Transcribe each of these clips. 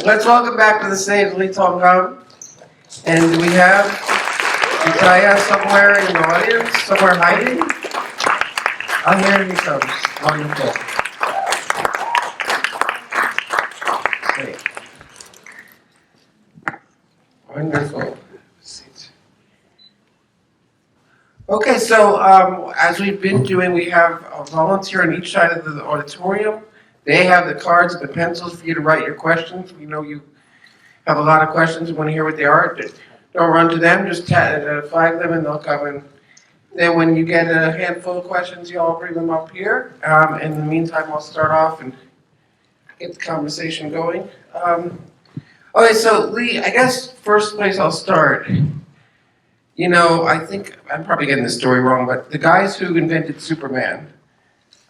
Let's welcome back to the stage Lee Thongkham. And we have Vithaya somewhere in the audience, somewhere hiding. Oh, here he comes. Wonderful. Great. Wonderful. Okay, so as we've been doing, we have a volunteer on each side of the auditorium. They have the cards and the pencils for you to write your questions. We know you have a lot of questions. We want to hear what they are. Don't run to them, just flag them and they'll come in. Then when you get a handful of questions, you all bring them up here. In the meantime, I'll start off and get the conversation going. Okay, so Lee, I guess first place I'll start. You know, I think, I'm probably getting the story wrong, but the guys who invented Superman,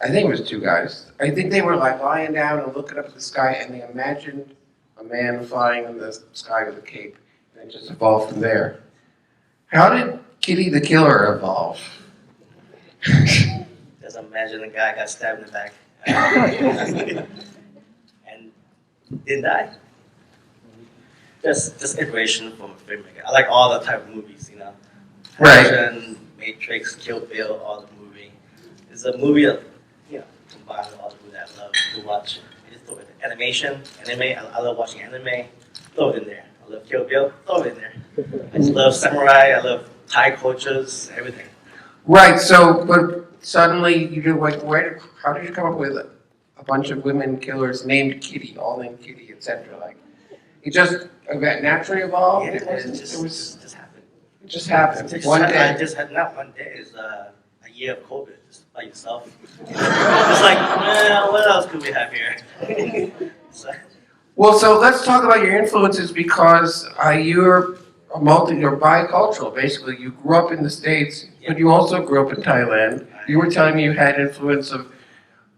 I think it was two guys, I think they were like lying down and looking up at the sky and they imagined a man flying in the sky with a cape, and it just evolved from there. How did Kitty the Killer evolve? Just imagine a guy got stabbed in the back and didn't die. Just iteration from a filmmaker. I like all the type of movies, you know. Right. Action, Matrix, Kill Bill, all the movie. It's a movie that, you know, combines all the movies that I love to watch. I just throw it in animation, anime. I love watching anime. Throw it in there. I love Kill Bill. Throw it in there. I just love samurai. I love Thai cultures. Everything. Right. So, but suddenly you do like, how did you come up with a bunch of women killers named Kitty, all named Kitty, etc.? Like, it just naturally evolved. Yeah, It just happened. It just happened. One day. Not one day. It's a year of COVID, just by yourself. It's like, well, what else could we have here? Well, so let's talk about your influences because you're bicultural. Basically, you grew up in the States, but you also grew up in Thailand. You were telling me you had influence of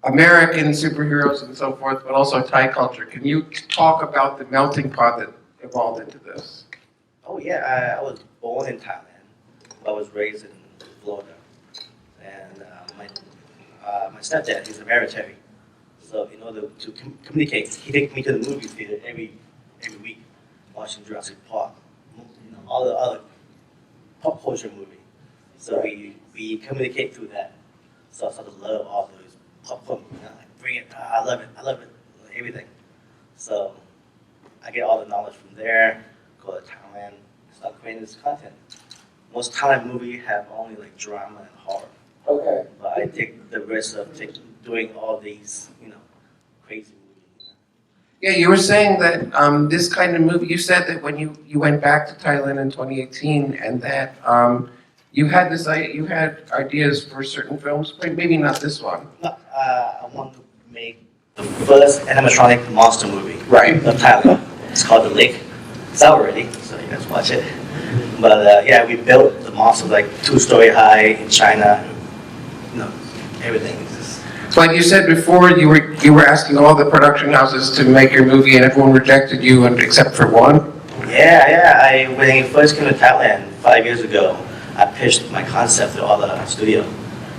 American superheroes and so forth, but also Thai culture. Can you talk about the melting pot that evolved into this? Oh yeah, I was born in Thailand. I was raised in Florida, and my stepdad, he's a military. So in order to communicate, he takes me to the movie theater every week, watching Jurassic Park, you know, all the other pop culture movies. So we communicate through that. So I started to love all those popcorn, you know, like bring it. I love it, everything. So I get all the knowledge from there. Go to Thailand, start creating this content. Most Thailand movies have only like drama and horror. Okay. But I take the risk of doing all these, you know, crazy movies. Yeah, you were saying that this kind of movie, you said that when you went back to Thailand in 2018 and that you had ideas for certain films, but maybe not this one. No, I want to make the first animatronic monster movie Right. of Thailand. It's called The Lake. It's out already, so you guys watch it. But yeah, we built the monster like 2-story high in China. You know, everything. But you said before you were asking all the production houses to make your movie and everyone rejected you except for one? Yeah. When I first came to Thailand 5 years ago, I pitched my concept to all the studio.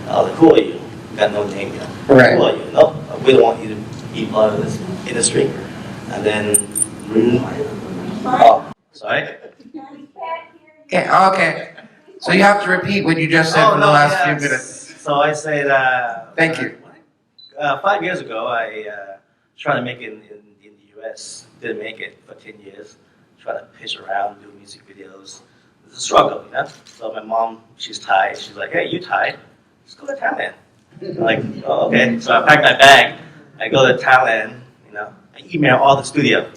I was like, who are you? You got no name yet. Right. Who are you? No, we don't want you to be part of this industry. And then, oh, sorry? Okay. So you have to repeat what you just said for the last few minutes. So I say that. Thank you. 5 years ago, I tried to make it in the US. Didn't make it for 10 years. Tried to pitch around, do music videos. It's a struggle, you know? So my mom, she's Thai. She's like, hey, you Thai? Let's go to Thailand. I'm like, oh, okay. So I pack my bag. I go to Thailand, you know. I email all the studio.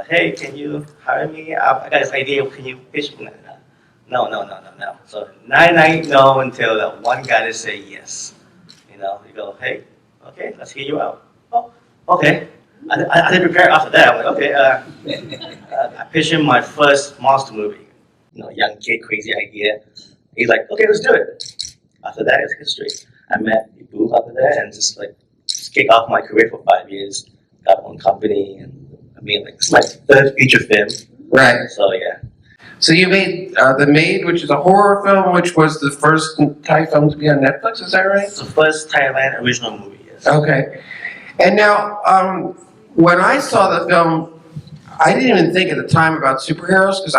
Hey, can you hire me? I got this idea. Can you pitch me? No. So 99 no until that one guy to say yes. You know, you go, hey, okay, let's hear you out. Oh, okay. I didn't prepare after that. I'm like, okay. I pitched him my first monster movie. You know, young kid, crazy idea. He's like, okay, let's do it. After that, it's history. I met Ibu after that and just kick off my career for 5 years. Got my own company and I mean, like, it's my third feature film. Right. So yeah. So you made The Maid, which is a horror film, which was the first Thai film to be on Netflix, is that right? It's the first Thailand original movie, yes. Okay. And now, when I saw the film, I didn't even think at the time about superheroes because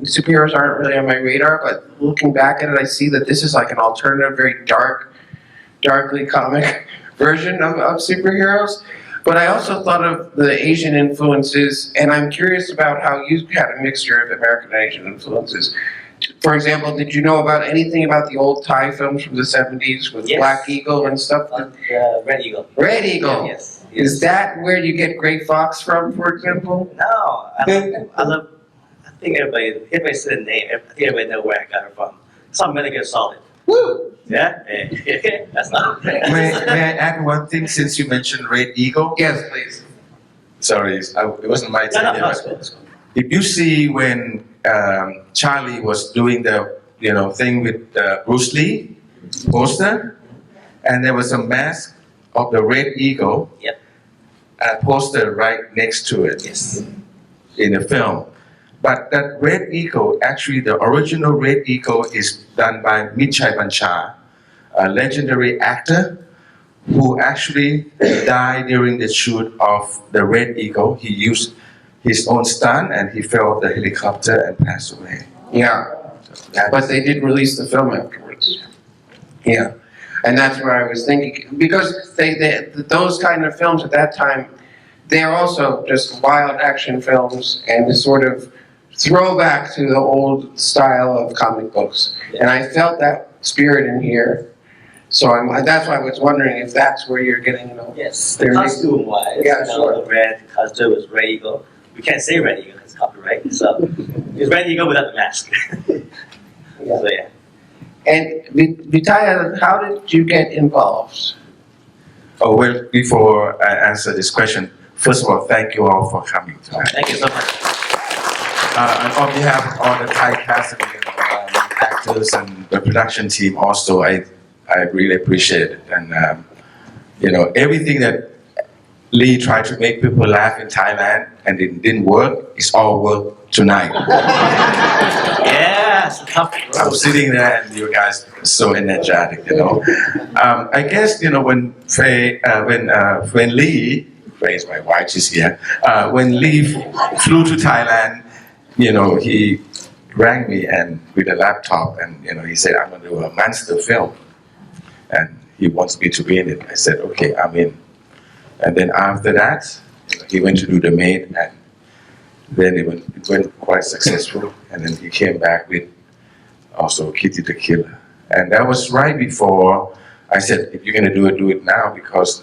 superheroes aren't really on my radar. But looking back at it, I see that this is like an alternative, very darkly comic version of superheroes. But I also thought of the Asian influences, and I'm curious about how you had a mixture of American and Asian influences. For example, did you know about anything about the old Thai films from the 70s with Yes. Black Eagle and stuff? Red Eagle. Red Eagle. Yes. Is that where you get Gray Fox from, for example? No, I think everybody said the name. I think everybody know where I got it from. Some Metal Gear Solid. Woo! Yeah? That's not. May I add one thing since you mentioned Red Eagle? Yes, please. Sorry, it wasn't my No, time. no, it's good. It's good. If you see when Charlie was doing the thing with Bruce Lee poster, and there was a mask of the Red Eagle, Yep. poster right next to it Yes. in the film. But that Red Eagle, actually the original Red Eagle is done by Vithaya Pansringarm, a legendary actor who actually died during the shoot of the Red Eagle. He used his own stunt and he fell off the helicopter and passed away. Yeah, but they did release the film afterwards. Yeah, and that's where I was thinking, because those kind of films at that time, they're also just wild action films and this sort of throwback to the old style of comic books. And I felt that spirit in here. So that's why I was wondering if that's where you're getting, Yes. They're- Costume wise, Yeah, sure. the red costume was Red Eagle. We can't say Red Eagle because it's copyright. So it's Red Eagle without the mask. Yeah. So yeah. And Vithaya, how did you get involved? Oh, well, before I answer this question, first of all, thank you all for coming tonight. Thank you so much. And on behalf of all the Thai cast and actors and the production team also, I really appreciate it. And, everything that Lee tried to make people laugh in Thailand and it didn't work, it's all work tonight. Yes, tough. I'm sitting there and you guys are so energetic, I guess, when Lee, Faye is my wife, she's here, when Lee flew to Thailand, he rang me and with a laptop and, he said, I'm going to do a monster film. And he wants me to be in it. I said, okay, I'm in. And then after that, he went to do The Maid and then it went quite successful. And then he came back with also Kitty the Killer. And that was right before I said, if you're going to do it now, because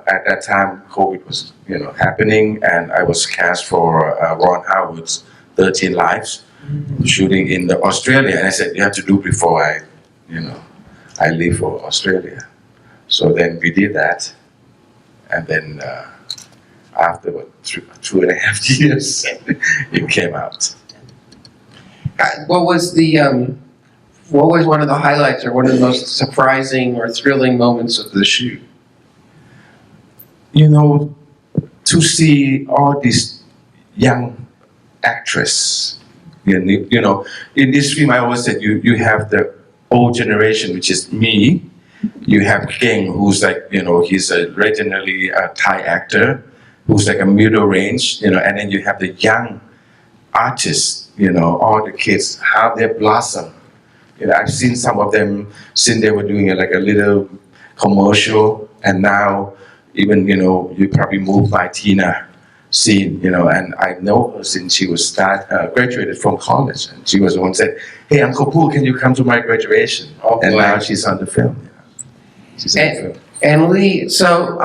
at that time COVID was happening and I was cast for Ron Howard's 13 Lives, shooting in Australia. And I said, you have to do before I leave for Australia. So then we did that. And then after 2.5 years, it came out. What was one of the highlights or one of the most surprising or thrilling moments of the shoot? To see all these young actresses, in this film I always said you have the old generation, which is me. You have King, who's like, he's a legendary Thai actor, who's like a middle range, and then you have the young artists, all the kids, how they blossom. I've seen some of them since they were doing like a little commercial, and now even, you probably moved by Tina scene, and I know her since she was graduated from college, and she was the one who said, hey, Uncle Pooh, can you come to my graduation? And now she's on the film. She's on the film. And Lee, so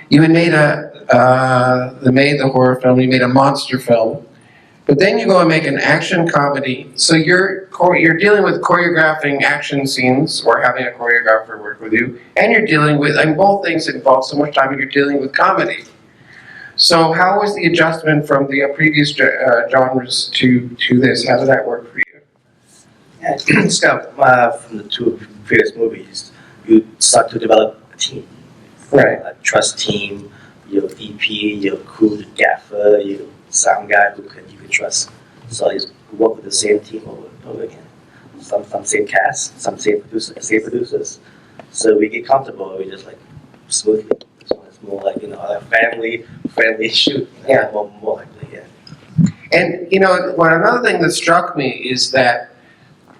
you had made the horror film, you made a monster film, but then you go and make an action comedy. So you're dealing with choreographing action scenes or having a choreographer work with you, and you're dealing with, and both things involve so much time, and you're dealing with comedy. So how was the adjustment from the previous genres to this? How did that work for you? Yeah, it's kind of, from the two previous movies, you start to develop a team. Right. A trust team, your DP, your crew, the gaffer, your sound guy you can trust. So you work with the same team over and over again. Some same cast, some same producers. So we get comfortable, we just like smoothly. So it's more like, a family friendly shoot. Yeah. More likely, yeah. And another thing that struck me is that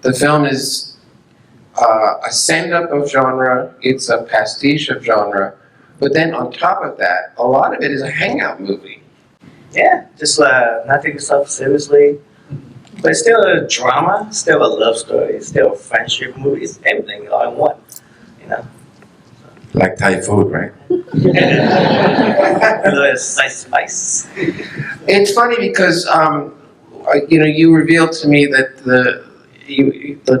the film is a send-up of genre, it's a pastiche of genre, but then on top of that, a lot of it is a hangout movie. Yeah, just not taking yourself seriously. But it's still a drama, still a love story, still a friendship movie. It's everything all in one, you know. Like Thai food, right? A little spice. It's funny because you revealed to me that the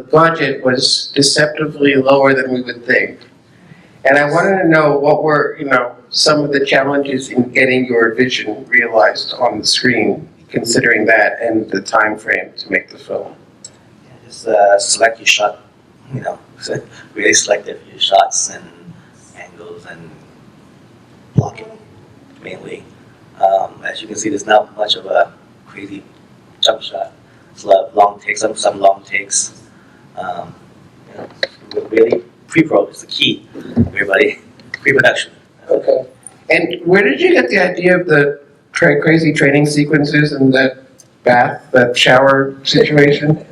budget was deceptively lower than we would think, and I wanted to know what were some of the challenges in getting your vision realized on the screen, considering that and the time frame to make the film. Just select your shot, really selective your shots and angles and blocking mainly. As you can see, there's not much of a crazy jump shot. It's a lot of long takes, some long takes. Really, pre-pro is the key, everybody. Pre-production. Okay. And where did you get the idea of the crazy training sequences and that shower situation?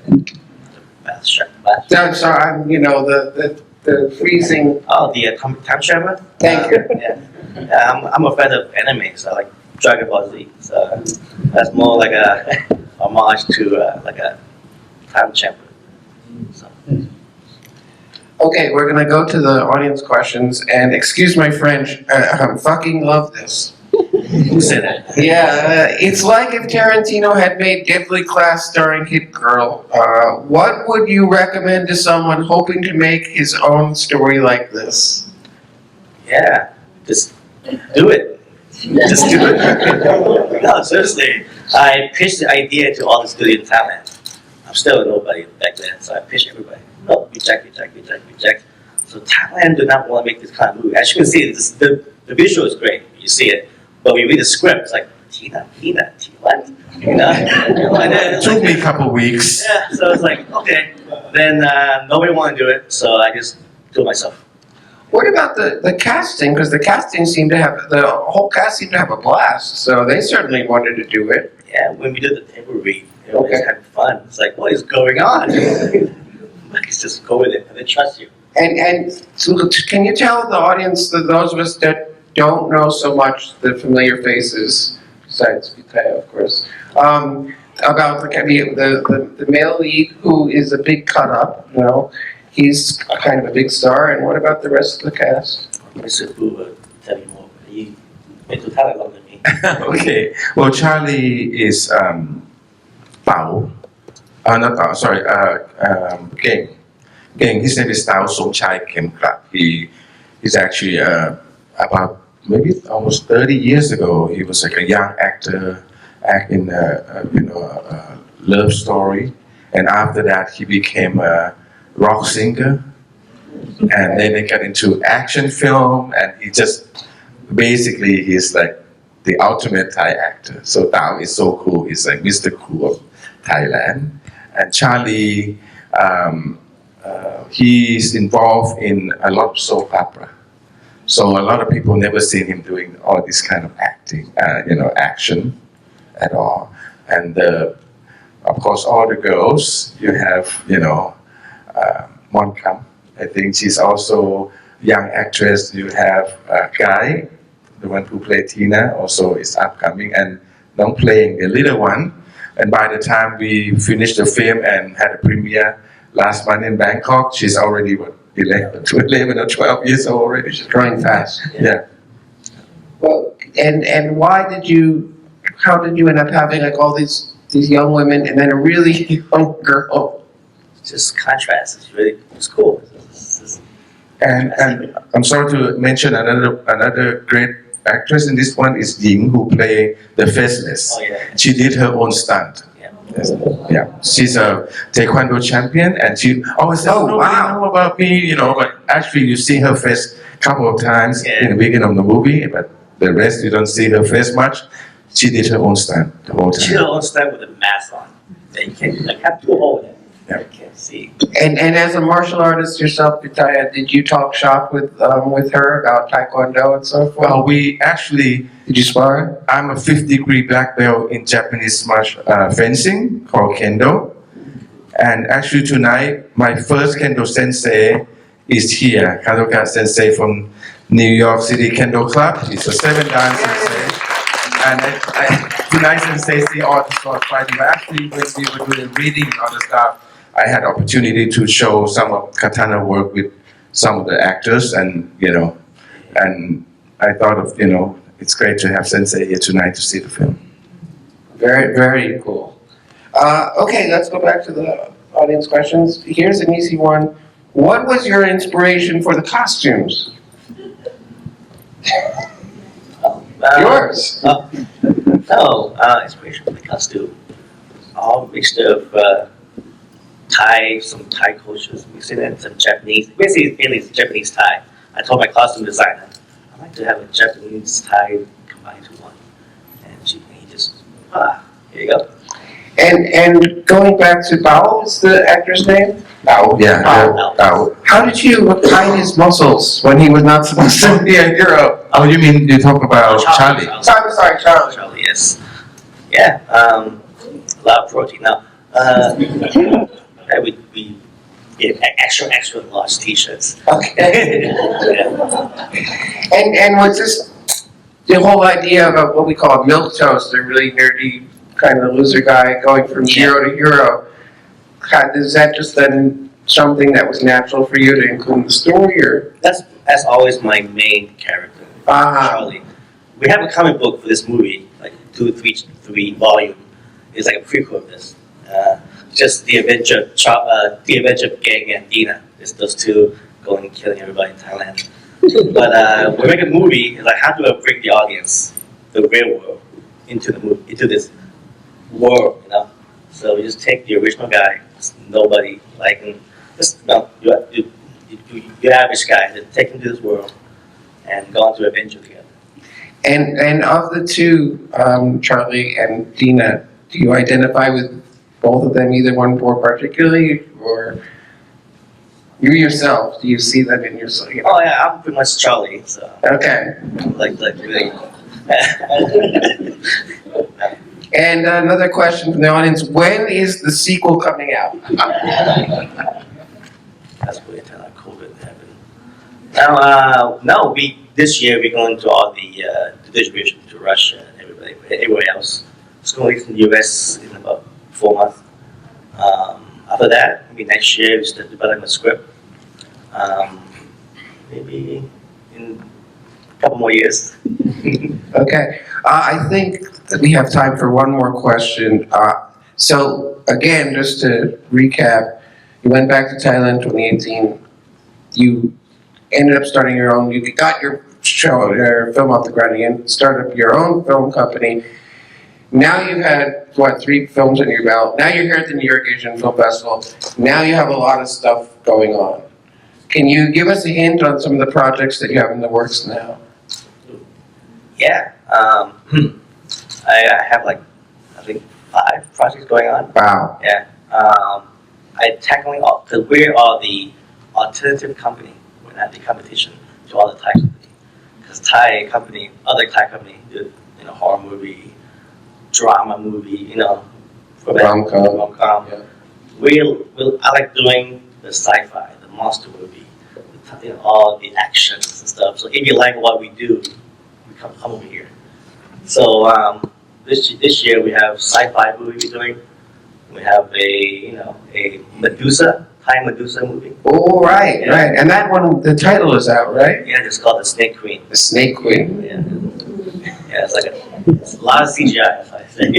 Bath. No, sorry, the freezing. Oh, the time traveler? Thank you. Yeah. I'm a fan of anime, so I like Dragon Ball Z. So that's more like a homage to like a time chamber. So. Okay, we're gonna go to the audience questions, and excuse my French, I fucking love this. Who said that? Yeah, it's like if Tarantino had made Deadly Class starring Hit Girl. What would you recommend to someone hoping to make his own story like this? Yeah, just do it. Just do it. No, seriously. I pitched the idea to all the studios in Thailand. I'm still a nobody back then, so I pitched everybody. No, reject. So Thailand do not want to make this kind of movie. As you can see, the visual is great. You see it. But when you read the script, it's like, Tina, what? It took me a couple weeks. Yeah, so it's like, okay. Then nobody want to do it, so I just do it myself. What about the casting? Because the whole cast seemed to have a blast, so they certainly wanted to do it. Yeah, when we did the table read, it was Okay. having fun. It's like, what is going on? Let's just go with it, and they trust you. And so can you tell the audience, those of us that don't know so much the familiar faces, besides Vithaya, of course, about the male lead who is a big cut up, he's kind of a big star, and what about the rest of the cast? Mr. Fu will tell you more. He been to Thailand longer than me. Okay. Well, Charlie is Tao. Not Tao. Sorry. Geng. His name is Tao Somchai Kemkrat. He's actually about maybe almost 30 years ago. He was like a young actor, act in a love story, and after that he became a rock singer, and then they got into action film, and he's like the ultimate Thai actor. So Tao is so cool. He's like Mr. Cool of Thailand. And Charlie, he's involved in a lot of soap opera. So a lot of people never seen him doing all this kind of acting, action at all. And of course, all the girls, you have, Monkam. I think she's also young actress. You have Cai, the one who played Tina, also is upcoming, and Nong playing the little one. And by the time we finished the film and had a premiere last month in Bangkok, she's already 11 or 12 years old already. She's growing fast. Yeah. Well, and how did you end up having like all these young women and then a really young girl? Just contrast. It's cool. And I'm sorry to mention another great actress in this one is Ying, who played the faceless. Oh, yeah. She did her own stunt. Yeah. Yeah, she's a taekwondo champion, and she always says, Oh, nobody wow. know about me, but actually you see her face a couple of times Yeah. in the beginning of the movie, but the rest you don't see her face much. She did her own stunt the whole She time. don't stand with a mask on. They can have two holes. I can't see. And as a martial artist yourself, Vithaya, did you talk shop with her about Taekwondo and so forth? Well, we actually, Did you spar? I'm a 5th-degree black belt in Japanese fencing called Kendo. And actually tonight, my first Kendo sensei is here, Kadoka sensei from New York City Kendo Club. He's a 7-dan sensei. And tonight sensei see all the sword fighting. But actually, when we were doing reading and other stuff, I had opportunity to show some of katana work with some of the actors, and and I thought of it's great to have sensei here tonight to see the film. Very, very cool. Okay, let's go back to the audience questions. Here's an easy one. What was your inspiration for the costumes? Yours. Inspiration for the costume. All mixture of Thai, some Thai cultures, mixing in some Japanese. Basically, it's Japanese Thai. I told my costume designer, I'd like to have a Japanese Thai combined into one. And he just, here you go. And going back to Bao, is the actor's name? Bao. Yeah, Bao. How did you hide his muscles when he was not supposed to be a hero? Oh, you talk about Charlie? Sorry, Charlie. Charlie, yes. Yeah, a lot of protein. Now, we get extra large t-shirts. Okay. Yeah. And was this the whole idea of what we call a milk toast, a really nerdy kind of loser guy going from zero to hero? Is that just then something that was natural for you to include in the story, or? That's always my main character, Charlie. We have a comic book for this movie, like 3 volume. It's like a prequel of this. Just the adventure of Gang and Dina. It's those two going and killing everybody in Thailand. But we make a movie. Like, how do I bring the audience, the real world, into the movie, into this world? So we just take the original guy, nobody like him. You average guy, to take him to this world and go on to adventure together. And of the two, Charlie and Dina, do you identify with both of them, either one more particularly, or you yourself? Do you see them in yourself? Oh yeah, I'm pretty much Charlie. So Okay. like really. And another question from the audience: when is the sequel coming out? That's where COVID happened. Now, this year we're going to all the distribution to Russia and everywhere else. It's going to release in the US in about 4 months. After that, maybe next year we start developing a script. Maybe in a couple more years. Okay. I think that we have time for one more question. So again, just to recap, you went back to Thailand in 2018. You ended up starting your own. You got your film off the ground. You started up your own film company. Now you've had, 3 films under your belt. Now you're here at the New York Asian Film Festival. Now you have a lot of stuff going on. Can you give us a hint on some of the projects that you have in the works now? Yeah. I have I think 5 projects going on. Wow. Yeah. I tackling all, because we're all the alternative company. We're not the competition to all the Thai company. Because other Thai company do, horror movie, drama movie, rom-com. Yeah. I like doing the sci-fi, the monster movie, all the actions and stuff. So if you like what we do, you come over here. So this year we have sci-fi movie we're doing. We have a Medusa, Thai Medusa movie. Oh, right, right. And that one, the title is out, right? Yeah, it's called The Snake Queen. The Snake Queen. Yeah, it's a lot of CGI, if I say.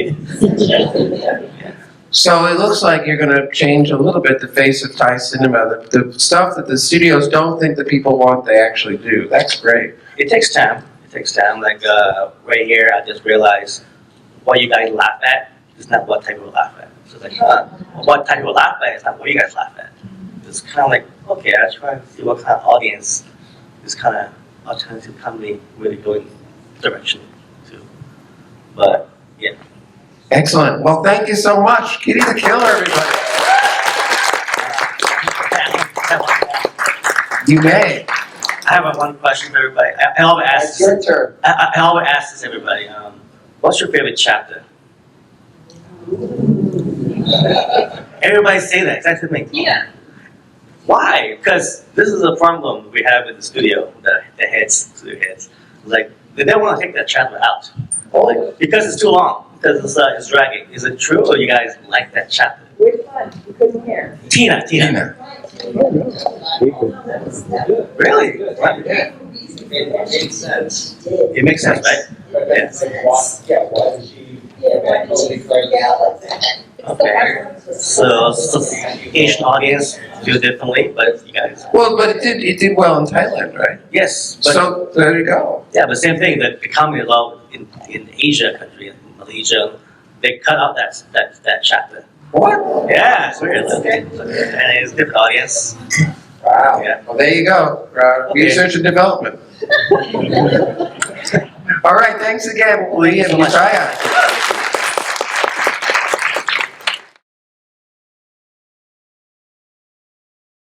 Yeah. So it looks like you're going to change a little bit the face of Thai cinema. The stuff that the studios don't think that people want, they actually do. That's great. It takes time. Like right here, I just realized what you guys laugh at is not what type of laugh at. So it's like, what type of laugh at is not what you guys laugh at. It's kind of like, okay, I try to see what kind of audience this kind of alternative company really going direction to. But yeah. Excellent. Well, thank you so much. Kitty the Killer, everybody. You may. I have one question for everybody. I always ask It's your turn. I always ask this everybody. What's your favorite chapter? Everybody say that. Exactly me. Yeah. Why? Because this is a problem we have in the studio. The heads, studio heads, like they don't want to take that chapter out. Like, because it's too long. Because it's dragging. Is it true, or you guys like that chapter? Which one? You couldn't hear. Tina. Tina. Really? It makes sense. It makes sense, right? Yes. Why did she? Okay. So Asian audience feel differently, but you guys. Well, but it did well in Thailand, right? Yes. But, So there you go. yeah, but same thing. The comedy law in Asia country, in Malaysia, they cut out that chapter. What? Yeah, it's weird. Okay. And it's a different audience. Wow. Yeah. Well, there you go. Okay. Research and development. All right. Thanks again, Lee and Thank you so much. Vithaya.